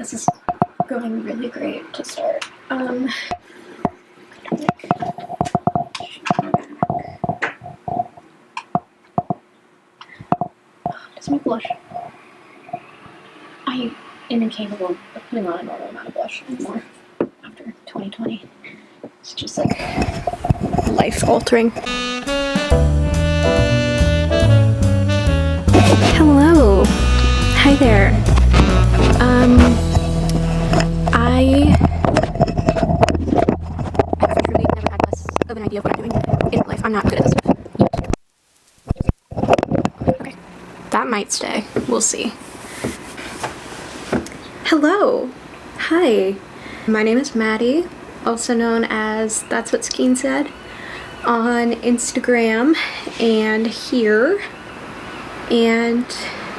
This is going really great to start. Does my blush? I am incapable of putting on a normal amount of blush anymore after 2020. It's just like life-altering. Hello. Hi there. I have truly never had less of an idea of what I'm doing in life. I'm not good at this stuff yet. Okay. That might stay. We'll see. Hello. Hi. My name is Maddie, also known as That's What Skein Said on Instagram and here. And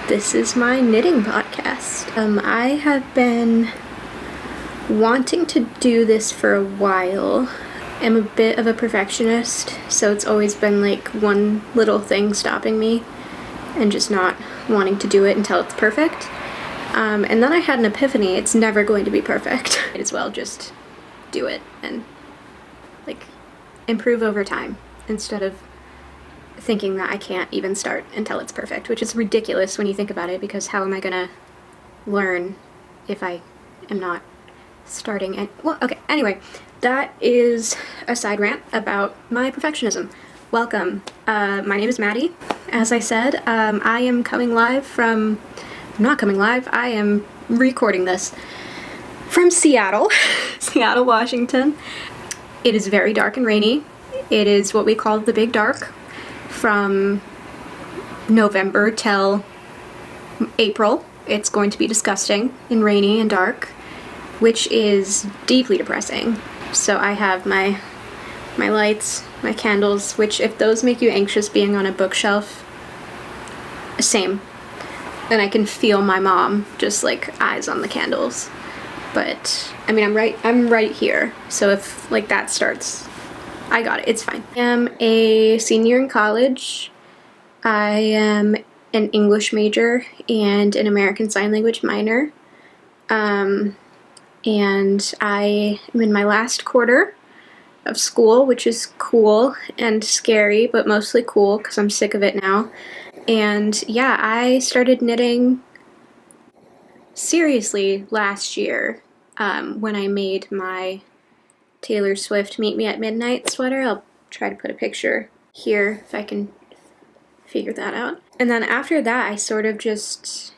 this is my knitting podcast. I have been wanting to do this for a while. I'm a bit of a perfectionist, so it's always been like one little thing stopping me and just not wanting to do it until it's perfect. And then I had an epiphany, it's never going to be perfect. Might as well just do it and like improve over time instead of thinking that I can't even start until it's perfect, which is ridiculous when you think about it, because how am I gonna learn if I am not starting? And well, okay, anyway, that is a side rant about my perfectionism. Welcome. My name is Maddie. As I said, I am coming live from, I'm not coming live, I am recording this from Seattle, Seattle, Washington. It is very dark and rainy. It is what we call the Big Dark from November till April. It's going to be disgusting and rainy and dark, which is deeply depressing. So I have my lights, my candles, which if those make you anxious being on a bookshelf, same. And I can feel my mom just like eyes on the candles. But I mean, I'm right here. So if like that starts, I got it. It's fine. I am a senior in college. I am an English major and an American Sign Language minor. And I am in my last quarter of school, which is cool and scary, but mostly cool because I'm sick of it now. And yeah, I started knitting seriously last year when I made my Taylor Swift Meet Me at Midnight sweater. I'll try to put a picture here if I can figure that out. And then after that, I sort of just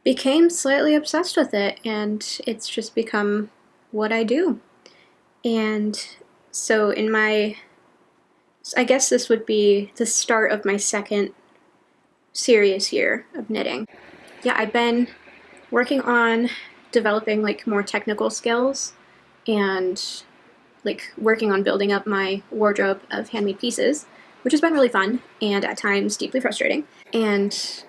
became slightly obsessed with it, and it's just become what I do. And so I guess this would be the start of my second serious year of knitting. Yeah, I've been working on developing like more technical skills and like working on building up my wardrobe of handmade pieces, which has been really fun and at times deeply frustrating. And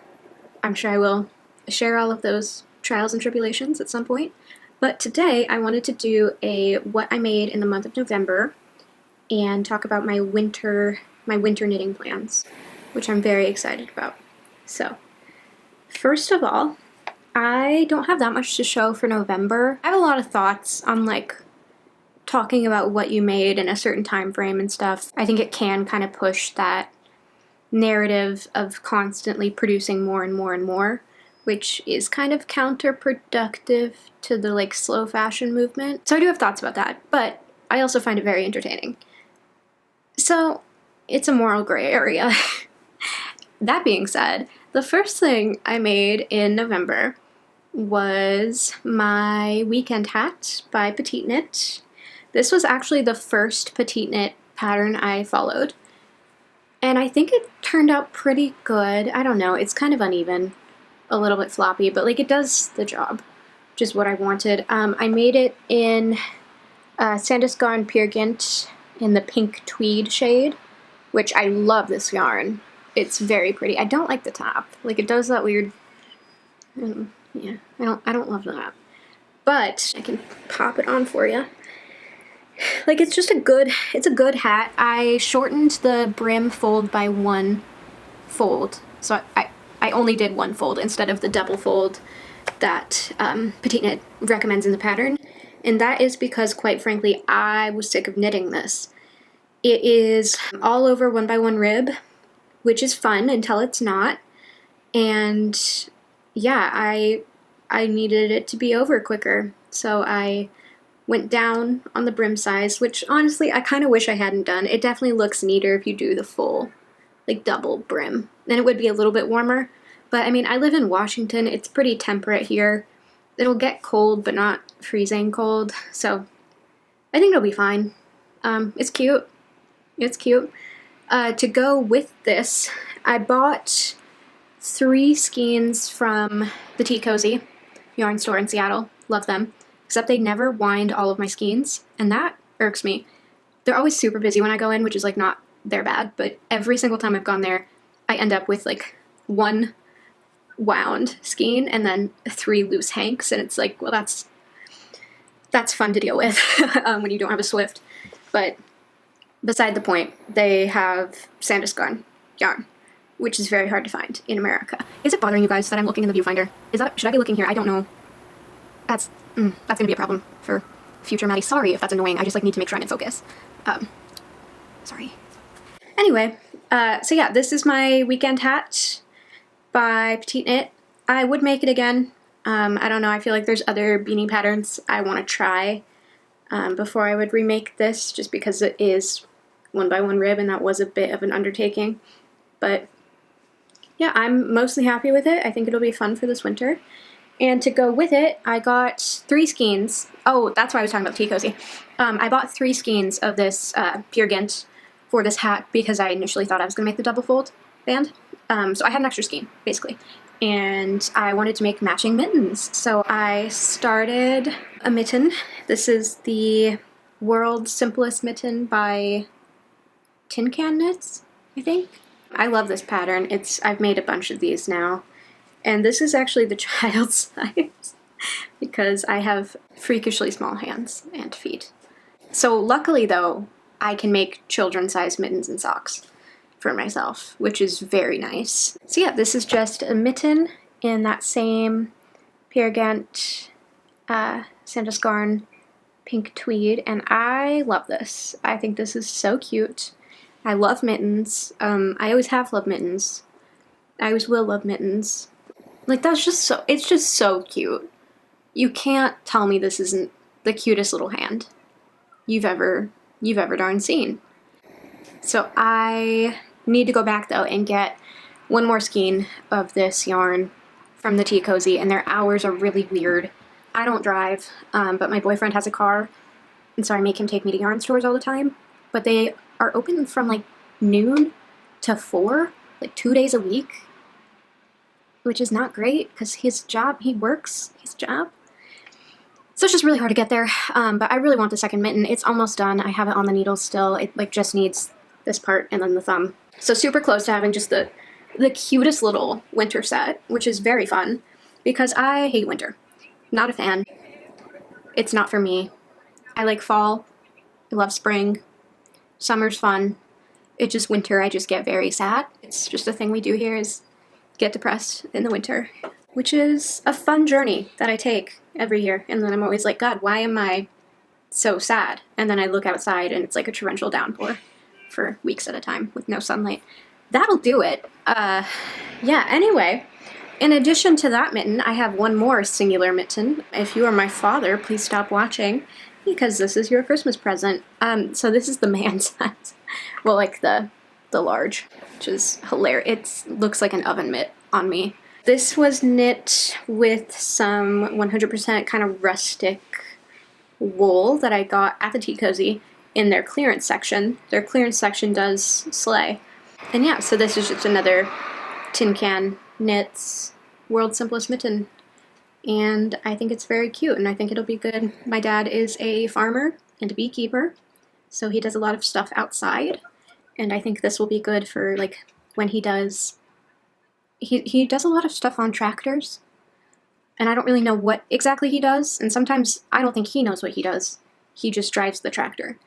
I'm sure I will share all of those trials and tribulations at some point. But today I wanted to do a what I made in the month of November and talk about my winter knitting plans, which I'm very excited about. So, first of all, I don't have that much to show for November. I have a lot of thoughts on like talking about what you made in a certain time frame and stuff. I think it can kind of push that narrative of constantly producing more and more and more, which is kind of counterproductive to the like slow fashion movement. So I do have thoughts about that, but I also find it very entertaining. So it's a moral gray area. That being said, the first thing I made in November was my weekend hat by Petite Knit. This was actually the first Petite Knit pattern I followed, and I think it turned out pretty good. I don't know, it's kind of uneven, a little bit floppy, but like it does the job, which is what I wanted. I made it in Skein Peergynt in the pink tweed shade, which I love this yarn. It's very pretty. I don't like the top. Like it does that weird, yeah, I don't love that. But I can pop it on for you. Like it's a good hat. I shortened the brim fold by one fold. So I only did one fold instead of the double fold that Petite Knit recommends in the pattern. And that is because, quite frankly, I was sick of knitting this. It is all over 1x1 rib, which is fun until it's not. And yeah, I needed it to be over quicker. So I went down on the brim size, which honestly I kind of wish I hadn't done. It definitely looks neater if you do the full, like, double brim. Then it would be a little bit warmer. But I mean, I live in Washington. It's pretty temperate here. It'll get cold, but not freezing cold. So I think it'll be fine. It's cute. It's cute. To go with this, I bought 3 skeins from the Tea Cozy yarn store in Seattle. Love them. Except they never wind all of my skeins, and that irks me. They're always super busy when I go in, which is like not their bad, but every single time I've gone there, I end up with like 1 wound skein and then 3 loose hanks, and it's like, well, that's fun to deal with when you don't have a Swift. But beside the point, they have Skein yarn, which is very hard to find in America. Is it bothering you guys that I'm looking in the viewfinder? Should I be looking here? I don't know. That's gonna be a problem for future Maddie. Sorry if that's annoying. I just like need to make sure I'm in focus. Sorry. Anyway, so yeah, this is my weekend hat by Petite Knit. I would make it again. I don't know. I feel like there's other beanie patterns I want to try before I would remake this, just because it is 1x1 rib, and that was a bit of an undertaking. But yeah, I'm mostly happy with it. I think it'll be fun for this winter. And to go with it, I got 3 skeins. Oh, that's why I was talking about Tea Cozy. I bought 3 skeins of this Peer Gynt for this hat because I initially thought I was going to make the double fold band. So I had an extra skein, basically. And I wanted to make matching mittens. So I started a mitten. This is the World's Simplest Mitten by Tin Can Knits, I think. I love this pattern. I've made a bunch of these now. And this is actually the child size because I have freakishly small hands and feet. So luckily, though, I can make children-sized mittens and socks for myself, which is very nice. So yeah, this is just a mitten in that same Peer Gynt Skein pink tweed, and I love this. I think this is so cute. I love mittens. I always have loved mittens. I always will love mittens. Like, it's just so cute. You can't tell me this isn't the cutest little hand you've ever darn seen. So I need to go back, though, and get 1 more skein of this yarn from the Tea Cozy, and their hours are really weird. I don't drive, but my boyfriend has a car, and so I make him take me to yarn stores all the time. But they are open from, like, noon to 4, like 2 days a week, which is not great because he works his job. So it's just really hard to get there, but I really want the second mitten. It's almost done. I have it on the needle still. It like just needs this part and then the thumb. So super close to having just the cutest little winter set, which is very fun because I hate winter. Not a fan. It's not for me. I like fall. I love spring. Summer's fun. It's just winter, I just get very sad. It's just a thing we do here is get depressed in the winter, which is a fun journey that I take every year. And then I'm always like, God, why am I so sad? And then I look outside and it's like a torrential downpour for weeks at a time with no sunlight. That'll do it. Yeah, anyway, in addition to that mitten, I have 1 more singular mitten. If you are my father, please stop watching because this is your Christmas present. So this is the man size. Well, like the large, which is hilarious. It looks like an oven mitt on me. This was knit with some 100% kind of rustic wool that I got at the Tea Cozy in their clearance section. Their clearance section does slay. And yeah, so this is just another Tin Can Knits World's Simplest Mitten. And I think it's very cute, and I think it'll be good. My dad is a farmer and a beekeeper, so he does a lot of stuff outside. And I think this will be good for, like, when he does... He does a lot of stuff on tractors. And I don't really know what exactly he does. And sometimes I don't think he knows what he does. He just drives the tractor.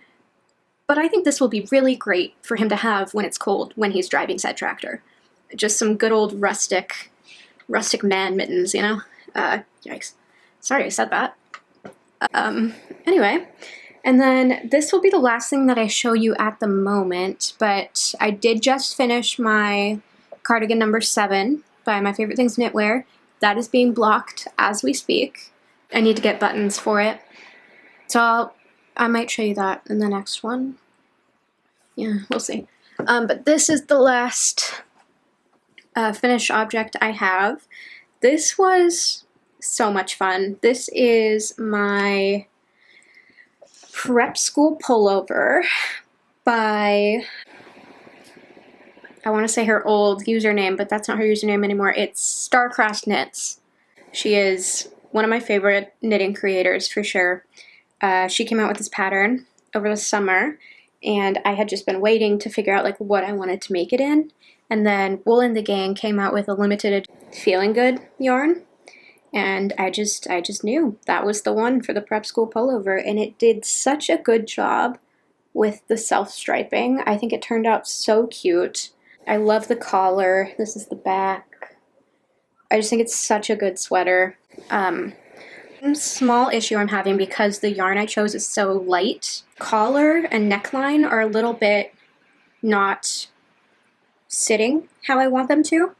But I think this will be really great for him to have when it's cold, when he's driving said tractor. Just some good old rustic rustic man mittens, you know? Yikes. Sorry I said that. Anyway, and then this will be the last thing that I show you at the moment, but I did just finish my cardigan number 7 by My Favorite Things Knitwear. That is being blocked as we speak. I need to get buttons for it. So I might show you that in the next one. Yeah, we'll see. But this is the last finished object I have. This was so much fun. This is my prep school pullover by, I want to say her old username, but that's not her username anymore. It's Starcrossed Knits. She is one of my favorite knitting creators for sure. She came out with this pattern over the summer, and I had just been waiting to figure out like what I wanted to make it in. And then Wool and the Gang came out with a limited Feeling Good yarn, and I just knew that was the one for the prep school pullover, and it did such a good job with the self-striping. I think it turned out so cute. I love the collar. This is the back. I just think it's such a good sweater. Small issue I'm having because the yarn I chose is so light. Collar and neckline are a little bit not sitting how I want them to.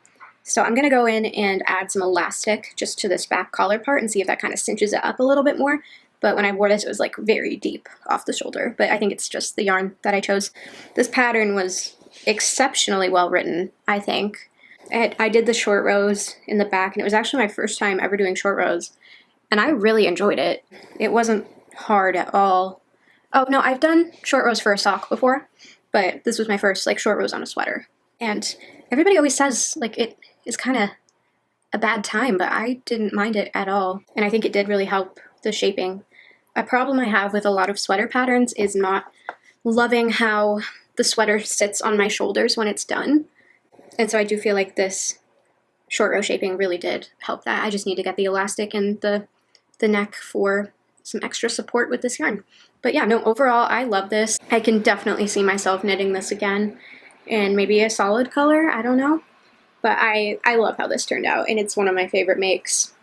So I'm going to go in and add some elastic just to this back collar part and see if that kind of cinches it up a little bit more. But when I wore this, it was like very deep off the shoulder. But I think it's just the yarn that I chose. This pattern was exceptionally well written, I think. I did the short rows in the back, and it was actually my first time ever doing short rows. And I really enjoyed it. It wasn't hard at all. Oh, no, I've done short rows for a sock before, but this was my first like short rows on a sweater. And everybody always says like it is kind of a bad time, but I didn't mind it at all. And I think it did really help the shaping. A problem I have with a lot of sweater patterns is not loving how the sweater sits on my shoulders when it's done. And so I do feel like this short row shaping really did help that. I just need to get the elastic and the neck for some extra support with this yarn. But yeah, no, overall, I love this. I can definitely see myself knitting this again in maybe a solid color, I don't know. But I love how this turned out, and it's one of my favorite makes.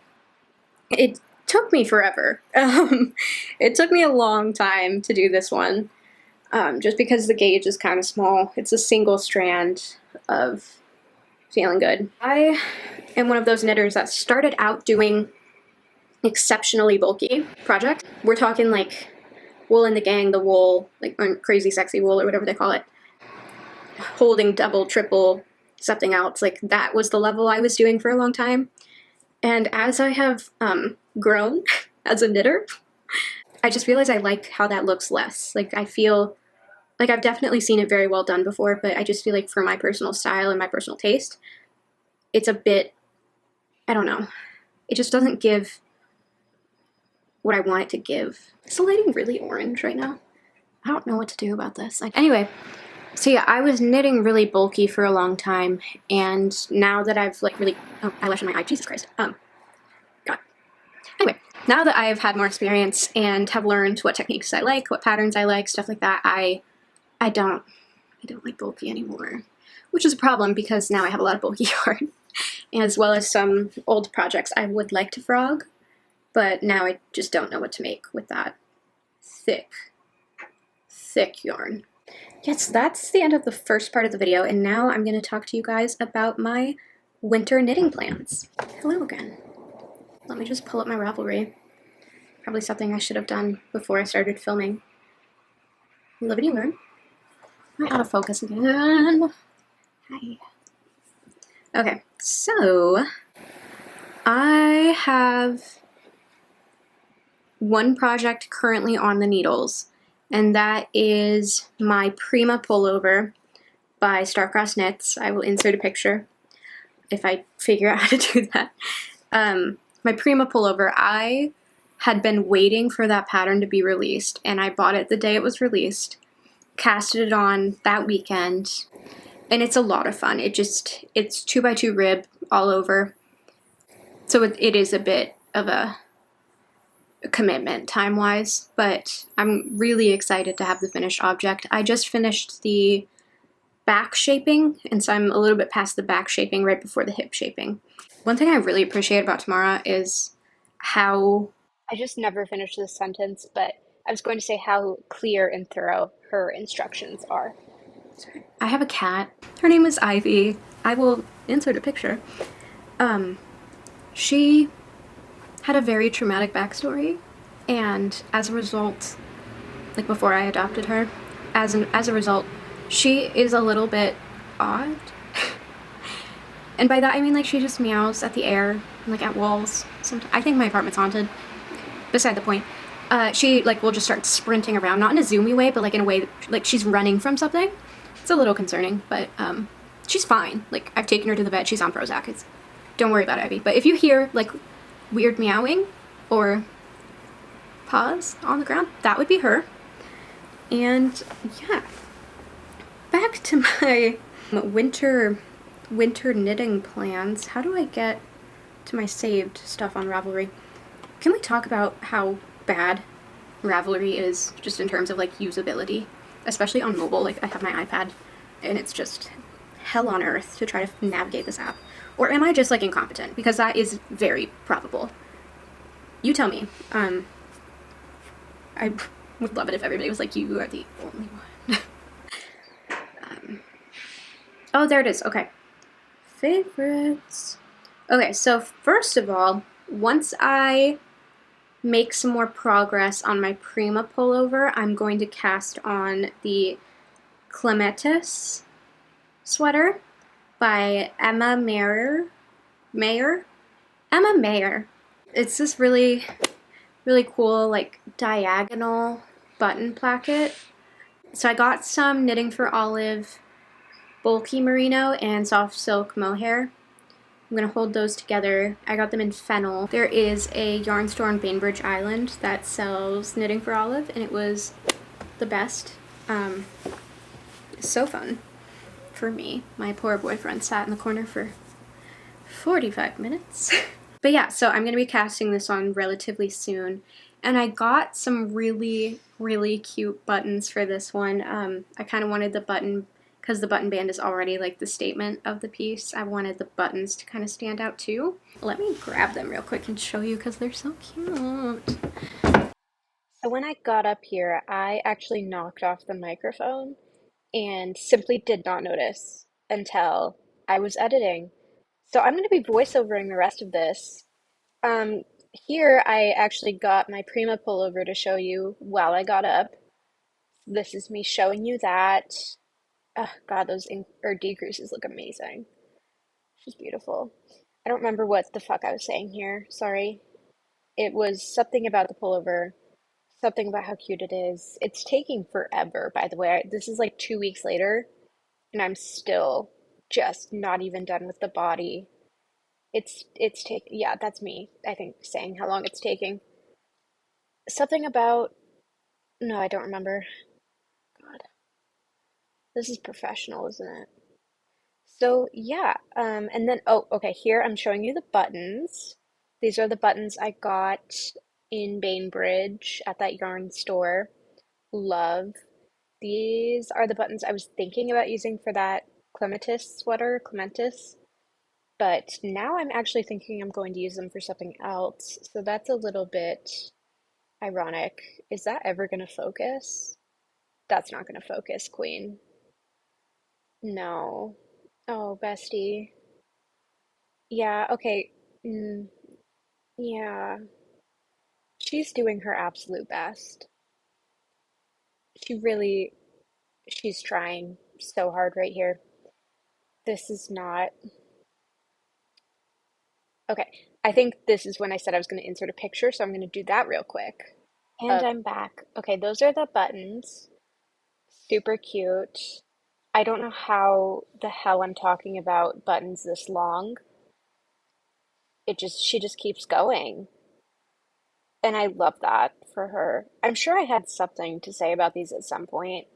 It took me forever. It took me a long time to do this one, just because the gauge is kind of small. It's a single strand of Feeling Good. I am one of those knitters that started out doing exceptionally bulky projects. We're talking like Wool and the Gang, the wool, like crazy sexy wool or whatever they call it, holding double, triple, something else. Like that was the level I was doing for a long time. And as I have grown as a knitter, I just realized I like how that looks less. Like I feel like I've definitely seen it very well done before, but I just feel like for my personal style and my personal taste, it's a bit, I don't know, it just doesn't give what I want it to give. Is the lighting really orange right now? I don't know what to do about this. Anyway, so yeah, I was knitting really bulky for a long time, and now that I've like really, oh, eyelash in my eye, Jesus Christ. God. Anyway, now that I've had more experience and have learned what techniques I like, what patterns I like, stuff like that, I don't like bulky anymore, which is a problem because now I have a lot of bulky yarn, as well as some old projects I would like to frog, but now I just don't know what to make with that thick yarn. Yes, that's the end of the first part of the video, and now I'm going to talk to you guys about my winter knitting plans. Hello again. Let me just pull up my Ravelry. Probably something I should have done before I started filming. Live and you learn. Am I out of focus again? Hi. Okay, so I have one project currently on the needles, and that is my Prima Pullover by Starcrossed Knits. I will insert a picture if I figure out how to do that. My Prima Pullover, I had been waiting for that pattern to be released, and I bought it the day it was released, casted it on that weekend, and it's a lot of fun. It's 2x2 rib all over, so it is a bit of a commitment time-wise, but I'm really excited to have the finished object. I just finished the back shaping, and so I'm a little bit past the back shaping right before the hip shaping. One thing I really appreciate about Tamara is how I just never finished this sentence, but I was going to say how clear and thorough her instructions are. Sorry. I have a cat. Her name is Ivy. I will insert a picture. She had a very traumatic backstory, and as a result, like before I adopted her, as a result, she is a little bit odd. And by that I mean like she just meows at the air, like at walls. Sometimes I think my apartment's haunted. Beside the point. She like will just start sprinting around, not in a zoomy way, but like in a way that, like she's running from something. It's a little concerning, but she's fine. Like I've taken her to the vet. She's on Prozac. Don't worry about Ivy. But if you hear like weird meowing or paws on the ground, that would be her. And yeah, back to my winter knitting plans. How do I get to my saved stuff on Ravelry? Can we talk about how bad Ravelry is just in terms of like usability, especially on mobile? Like I have my iPad and it's just hell on earth to try to navigate this app. Or am I just like incompetent? Because that is very probable. You tell me. I would love it if everybody was like, you are the only one. Oh, there it is. Okay. Favorites. Okay, so first of all, once I make some more progress on my Prima pullover, I'm going to cast on the Clematis sweater by Emma Mayer. Emma Mayer. It's this really, really cool, like, diagonal button placket. So I got some Knitting for Olive bulky merino and soft silk mohair. I'm going to hold those together. I got them in fennel. There is a yarn store on Bainbridge Island that sells Knitting for Olive, and it was the best. So fun for me. My poor boyfriend sat in the corner for 45 minutes. But yeah, so I'm going to be casting this on relatively soon. And I got some really, really cute buttons for this one. I kind of wanted the button, because the button band is already like the statement of the piece, I wanted the buttons to kind of stand out too. Let me grab them real quick and show you because they're so cute. So when I got up here, I actually knocked off the microphone and simply did not notice until I was editing. So I'm going to be voiceovering the rest of this. Here I actually got my Prima pullover to show you while I got up. This is me showing you that. Oh God, those decreases look amazing. She's beautiful. I don't remember what the fuck I was saying here. Sorry. It was something about the pullover, something about how cute it is. It's taking forever, by the way. This is like 2 weeks later, and I'm still just not even done with the body. It's take yeah, that's me, I think, saying how long it's taking. Something about no, I don't remember. God, this is professional, isn't it? So yeah, and then oh, okay, here I'm showing you the buttons. These are the buttons I got in Bainbridge at that yarn store. Love. These are the buttons I was thinking about using for that Clematis, but now I'm actually thinking I'm going to use them for something else. So that's a little bit ironic. Is that ever going to focus? That's not going to focus, Queen. No. Oh, bestie. Yeah, okay. Mm, yeah. She's doing her absolute best. She really, she's trying so hard right here. This is not. Okay, I think this is when I said I was going to insert a picture, so I'm going to do that real quick. And I'm back. Okay, those are the buttons. Super cute. I don't know how the hell I'm talking about buttons this long. She just keeps going. And I love that for her. I'm sure I had something to say about these at some point.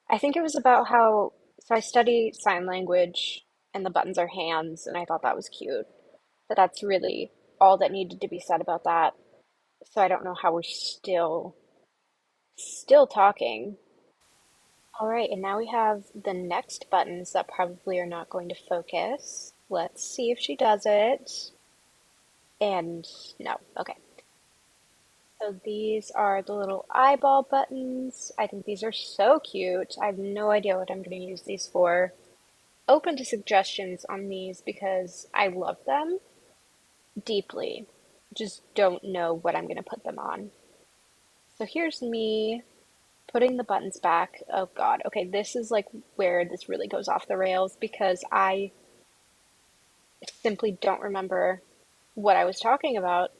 I think it was about how, so I study sign language and the buttons are hands, and I thought that was cute. But that's really all that needed to be said about that. So I don't know how we're still talking. All right, and now we have the next buttons that probably are not going to focus. Let's see if she does it. And no, okay. So these are the little eyeball buttons. I think these are so cute. I have no idea what I'm going to use these for. Open to suggestions on these because I love them deeply. Just don't know what I'm going to put them on. So here's me putting the buttons back. Oh God. Okay, this is like where this really goes off the rails because I simply don't remember what I was talking about.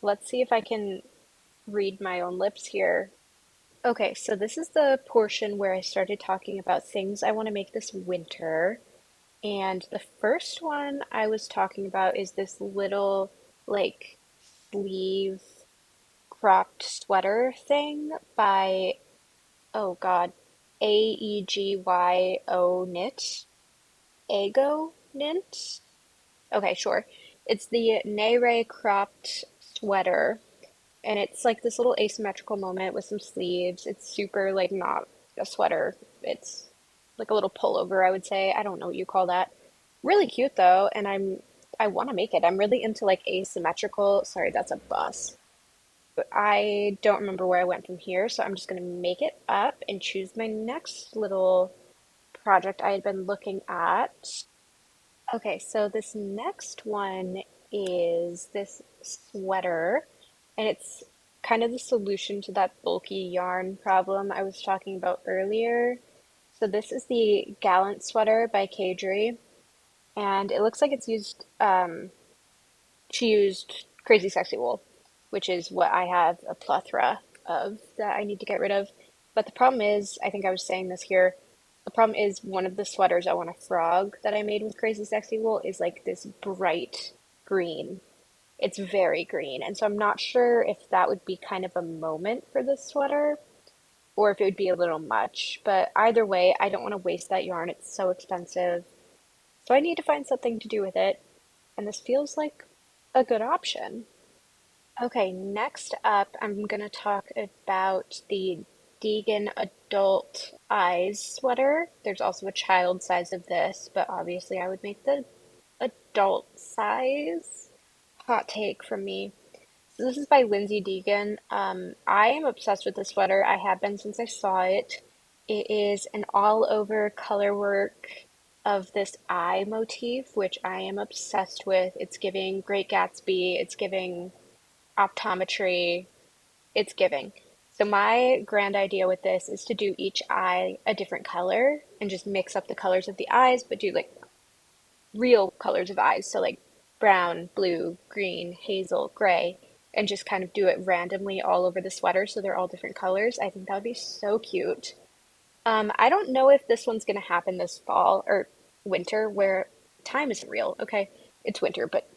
Let's see if I can read my own lips here. Okay, so this is the portion where I started talking about things I want to make this winter. And the first one I was talking about is this little, like, sleeve cropped sweater thing by, oh God, AEGYO Knit. Ego Knit? Okay, sure. It's the Nere cropped sweater, and it's like this little asymmetrical moment with some sleeves. It's super like not a sweater. It's like a little pullover, I would say. I don't know what you call that. Really cute though, and I want to make it. I'm really into like asymmetrical. Sorry, that's a bus. I don't remember where I went from here, so I'm just gonna make it up and choose my next little project I had been looking at. Okay, so this next one is this sweater, and it's kind of the solution to that bulky yarn problem I was talking about earlier. So this is the Gallant sweater by Kadri, and it looks like it's used, she used Crazy Sexy Wool, which is what I have a plethora of that I need to get rid of. But the problem is, I think I was saying this here, the problem is one of the sweaters I want a frog that I made with Crazy Sexy Wool is like this bright green. It's very green. And so I'm not sure if that would be kind of a moment for this sweater or if it would be a little much. But either way, I don't want to waste that yarn. It's so expensive. So I need to find something to do with it. And this feels like a good option. Okay, next up, I'm going to talk about the Deegan Adult Eyes sweater. There's also a child size of this, but obviously I would make the adult size. Hot take from me. So this is by Lindsay Deegan. I am obsessed with this sweater. I have been since I saw it. It is an all over color work of this eye motif, which I am obsessed with. It's giving Great Gatsby. It's giving optometry, it's giving. So my grand idea with this is to do each eye a different color and just mix up the colors of the eyes, but do like real colors of eyes. So like brown, blue, green, hazel, gray, and just kind of do it randomly all over the sweater so they're all different colors. I think that would be so cute. I don't know if this one's gonna happen this fall or winter where time isn't real. Okay, it's winter, but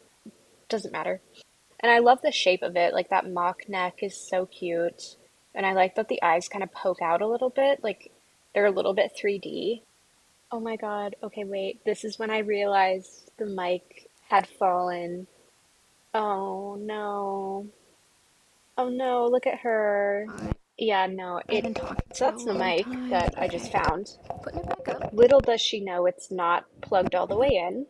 doesn't matter. And I love the shape of it. Like that mock neck is so cute. And I like that the eyes kind of poke out a little bit. Like they're a little bit 3D. Oh my God. Okay, wait. This is when I realized the mic had fallen. Oh no. Oh no, look at her. Yeah, no, I've been talking so for a that's the long mic time. that I just Okay, found. putting it back up. Little does she know it's not plugged all the way in.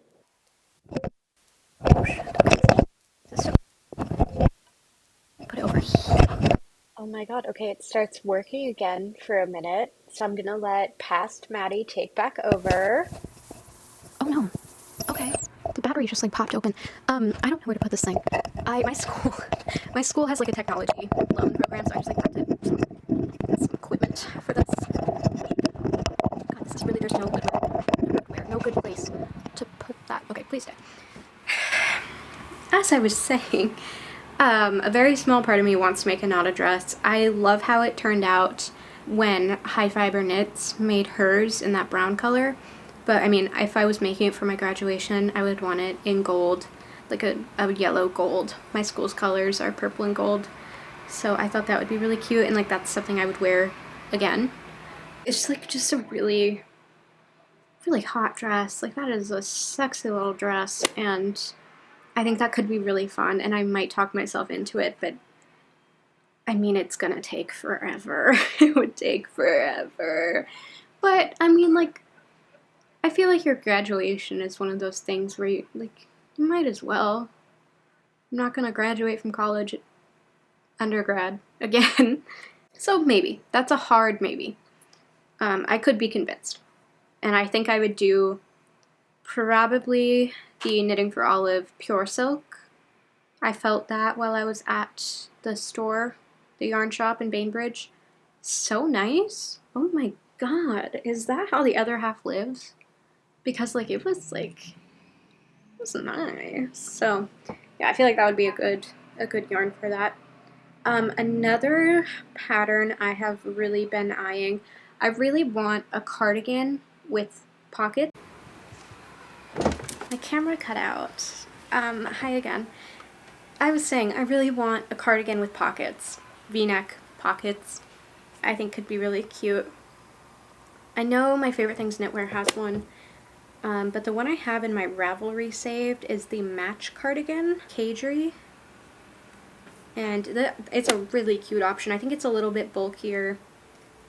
Oh shit. Okay, so put it over here. Oh my God. Okay, it starts working again for a minute. So I'm gonna let past Maddie take back over. Oh no. Okay. The battery just like popped open. I don't know where to put this thing. My school my school has like a technology loan program, so I just like rented some equipment for this. God, this is really there's no good where, no good place to put that. Okay, please stay. As I was saying, a very small part of me wants to make a knotted dress. I love how it turned out when High Fiber Knits made hers in that brown color. But I mean, if I was making it for my graduation, I would want it in gold, like a yellow gold. My school's colors are purple and gold. So I thought that would be really cute, and like that's something I would wear again. It's like just a really, really hot dress. Like that is a sexy little dress, and I think that could be really fun, and I might talk myself into it, but I mean, it's gonna take forever. It would take forever. But I mean, like, I feel like your graduation is one of those things where you, like, you might as well. I'm not gonna graduate from college, undergrad, again. So maybe. That's a hard maybe. I could be convinced. And I think I would do probably the Knitting for Olive Pure Silk. I felt that while I was at the store, the yarn shop in Bainbridge. So nice. Oh my god. Is that how the other half lives? Because it was nice. So yeah, I feel like that would be a good yarn for that. Another pattern I have really been eyeing, I really want a cardigan with pockets. My camera cut out. Hi again. I was saying I really want a cardigan with pockets, V-neck pockets. I think could be really cute. I know My Favorite Things Knitwear has one, but the one I have in my Ravelry saved is the Match Cardigan Cagery. And it's a really cute option. I think it's a little bit bulkier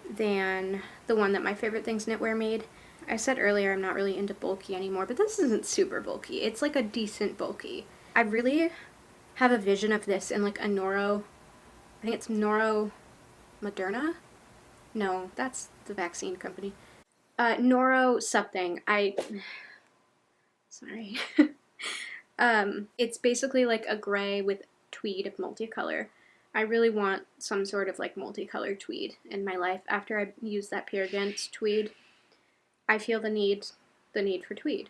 than the one that My Favorite Things Knitwear made. I said earlier I'm not really into bulky anymore, but this isn't super bulky. It's like a decent bulky. I really have a vision of this in like a Noro, I think it's Noro Moderna? No, that's the vaccine company. Noro something. Sorry. It's basically like a gray with tweed multicolor. I really want some sort of like multicolored tweed in my life. After I use that Peer Gynt tweed, I feel the need for tweed.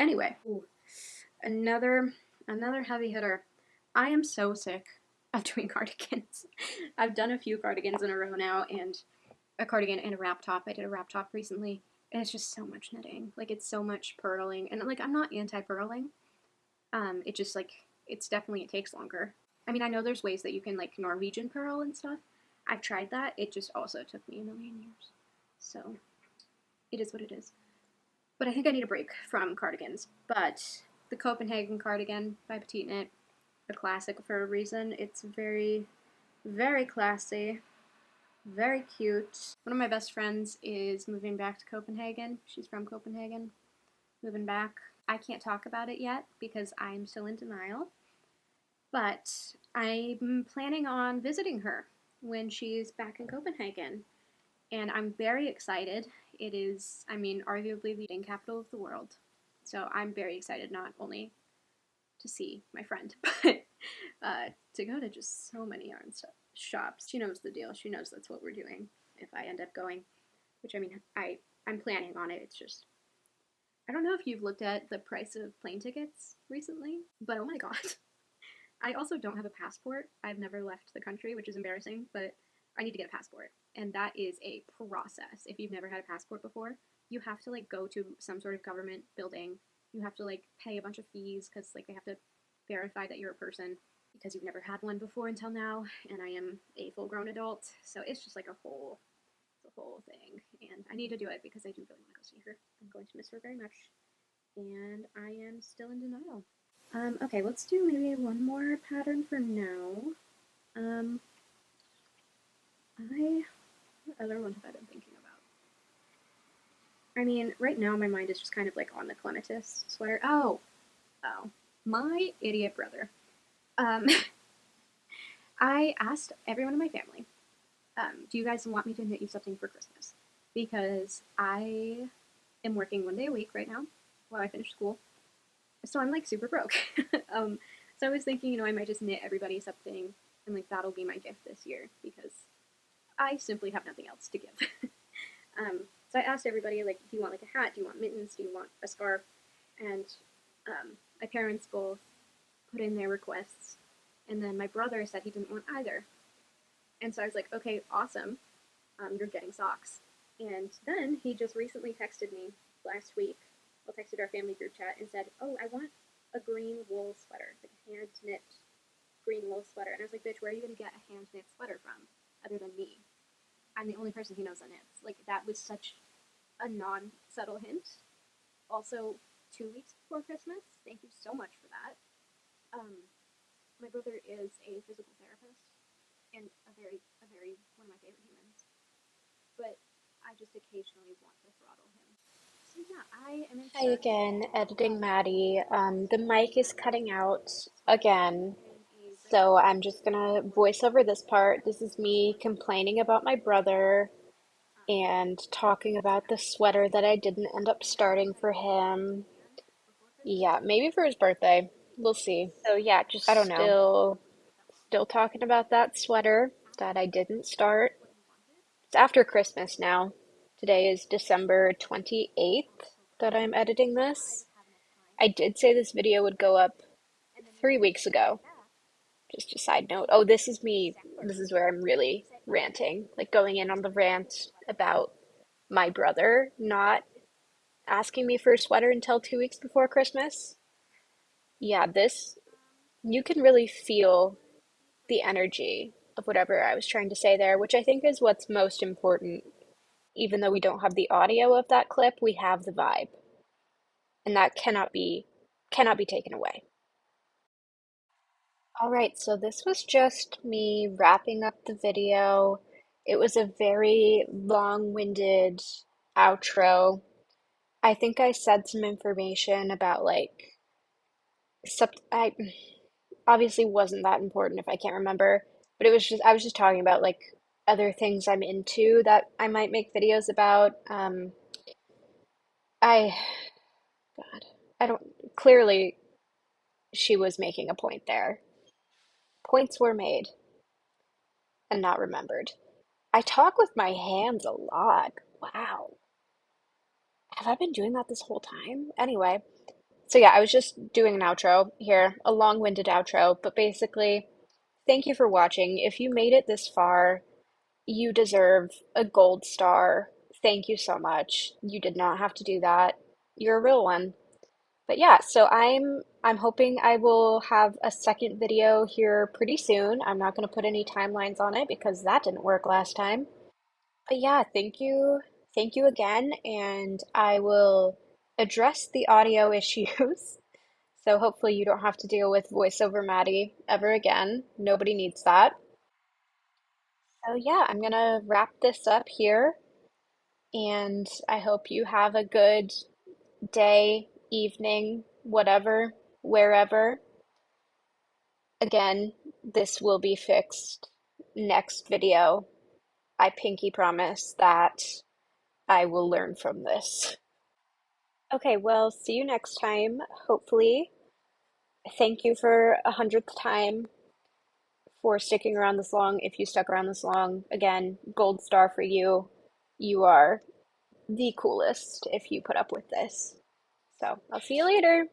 Anyway, another heavy hitter. I am so sick of doing cardigans. I've done a few cardigans in a row now, and a cardigan and a wrap top. I did a wrap top recently, and it's just so much knitting. It's so much purling, and I'm not anti-purling. It just it's definitely, it takes longer. I mean, I know there's ways that you can Norwegian purl and stuff. I've tried that. It just also took me a million years. So it is what it is. But I think I need a break from cardigans. But the Copenhagen Cardigan by Petite Knit, a classic for a reason. It's very, very classy, very cute. One of my best friends is moving back to Copenhagen. She's from Copenhagen, moving back. I can't talk about it yet because I'm still in denial, but I'm planning on visiting her when she's back in Copenhagen, and I'm very excited. It is, arguably the knitting capital of the world, so I'm very excited not only to see my friend, but to go to just so many yarn shops. She knows the deal. She knows that's what we're doing if I end up going, which I'm planning on it. It's just, I don't know if you've looked at the price of plane tickets recently, but oh my god. I also don't have a passport. I've never left the country, which is embarrassing, but I need to get a passport. And that is a process. If you've never had a passport before, you have to go to some sort of government building. You have to pay a bunch of fees because they have to verify that you're a person because you've never had one before until now, and I am a full-grown adult, so it's just it's a whole thing, and I need to do it because I do really want to go see her. I'm going to miss her very much, and I am still in denial. Okay, let's do maybe one more pattern for now. What other one have I been thinking about? Right now my mind is just kind of on the clematis sweater. Oh, my idiot brother. Um, I asked everyone in my family, do you guys want me to knit you something for Christmas? Because I am working 1 day a week right now while I finish school. So I'm super broke. So I was thinking, I might just knit everybody something, and that'll be my gift this year because I simply have nothing else to give. So I asked everybody, do you want a hat? Do you want mittens? Do you want a scarf? And my parents both put in their requests, and then my brother said he didn't want either. And so I was like, okay, awesome. You're getting socks. And then he just recently texted me last week, texted our family group chat and said, oh, I want a green wool sweater, a hand knit green wool sweater. And I was like, bitch, where are you going to get a hand knit sweater from other than me? I'm the only person he knows that knits. That was such a non-subtle hint. Also, 2 weeks before Christmas. Thank you so much for that. My brother is a physical therapist and a very one of my favorite humans. But I just occasionally want to throttle him. I am Hi inside again, editing of Maddie. The mic is Copenhagen cutting out Cardigan again, in a so very I'm just gonna voice over this part. This is me complaining about my brother and talking about the sweater that I didn't end up starting for him. Yeah, maybe for his birthday. We'll see. So yeah, just I don't know. still talking about that sweater that I didn't start. It's after Christmas now. Today is December 28th that I'm editing this. I did say this video would go up 3 weeks ago. Just a side note. Oh, this is me. This is where I'm really ranting, like going in on the rant about my brother not asking me for a sweater until 2 weeks before Christmas. Yeah, this, you can really feel the energy of whatever I was trying to say there, which I think is what's most important. Even though we don't have the audio of that clip, we have the vibe, and that cannot be taken away. All right, so this was just me wrapping up the video. It was a very long-winded outro. I think I said some information about like I obviously wasn't that important if I can't remember, but it was just I was just talking about like other things I'm into that I might make videos about. I God, I don't clearly she was making a point there. Points were made and not remembered. I talk with my hands a lot. Wow. Have I been doing that this whole time? Anyway, so yeah, I was just doing an outro here, a long-winded outro, but basically, thank you for watching. If you made it this far, you deserve a gold star. Thank you so much. You did not have to do that. You're a real one. But yeah, so I'm hoping I will have a second video here pretty soon. I'm not going to put any timelines on it because that didn't work last time. But yeah, thank you. Thank you again, and I will address the audio issues. So hopefully you don't have to deal with voiceover Maddie ever again. Nobody needs that. So yeah, I'm gonna wrap this up here, and I hope you have a good day, evening, whatever, wherever. Again, this will be fixed next video. I pinky promise that I will learn from this. Okay, well, see you next time, hopefully. Thank you for 100th time for sticking around this long. If you stuck around this long, again, gold star for you. You are the coolest if you put up with this. So I'll see you later.